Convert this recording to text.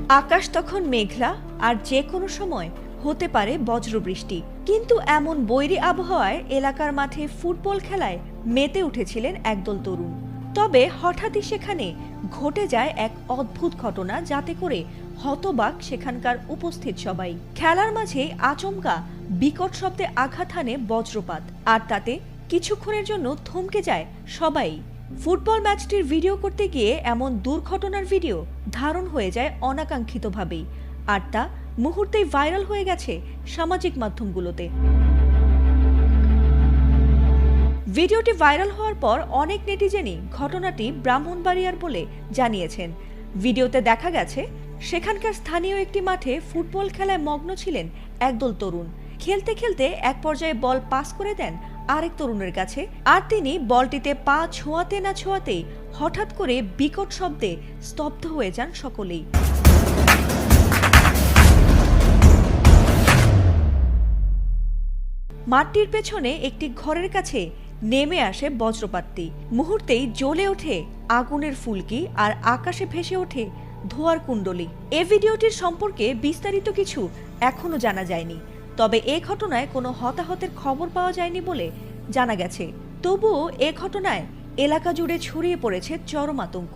আকাশ তখন মেঘলা আর যে কোনো সময় হতে পারে বজ্রবৃষ্টি। কিন্তু এমন বৈরী আবহাওয়ায় এলাকার মাঠে ফুটবল খেলায় মেতে উঠেছিলেন একদল তরুণ। তবে হঠাৎই সেখানে ঘটে যায় এক অদ্ভুত ঘটনা, যাতে করে হতবাক সেখানকার উপস্থিত সবাই। খেলার মাঝে আচমকা বিকট শব্দে আঘাত হানে বজ্রপাত, আর তাতে কিছুক্ষণের জন্য থমকে যায় সবাই। ফুটবল ম্যাচটির ভিডিও করতে গিয়ে এমন দুর্ঘটনার ভিডিও ধারণ হয়ে যায় অনাকাঙ্ক্ষিতভাবেই, আর তা মুহূর্তেই ভাইরাল হয়ে গেছে সামাজিক মাধ্যমগুলোতে। ভিডিওটি ভাইরাল হওয়ার পর অনেক নেটিজেনই ঘটনাটি ব্রাহ্মণবাড়িয়ার বলে জানিয়েছেন। ভিডিওতে দেখা গেছে সেখানকার স্থানীয় একটি মাঠে ফুটবল খেলায় মগ্ন ছিলেন একদল তরুণ। খেলতে খেলতে এক পর্যায়ে বল পাস করে দেন আরেক তরুণের কাছে, আর তিনি বলটিতে পা ছোঁয়াতে না ছোঁয়াতেই হঠাৎ করে বিকট শব্দে স্তব্ধ হয়ে যান সকলেই। মাঠটির পেছনে একটি ঘরের কাছে নেমে আসে বজ্রপাতটি। মুহূর্তেই জ্বলে ওঠে আগুনের ফুলকি আর আকাশে ভেসে ওঠে ধোঁয়ার কুণ্ডলী। এ ভিডিওটির সম্পর্কে বিস্তারিত কিছু এখনো জানা যায়নি, তবে এ ঘটনায় কোনো হতাহতের খবর পাওয়া যায়নি বলে জানা গেছে। তবুও এ ঘটনায় এলাকা জুড়ে ছড়িয়ে পড়েছে চরম আতঙ্ক।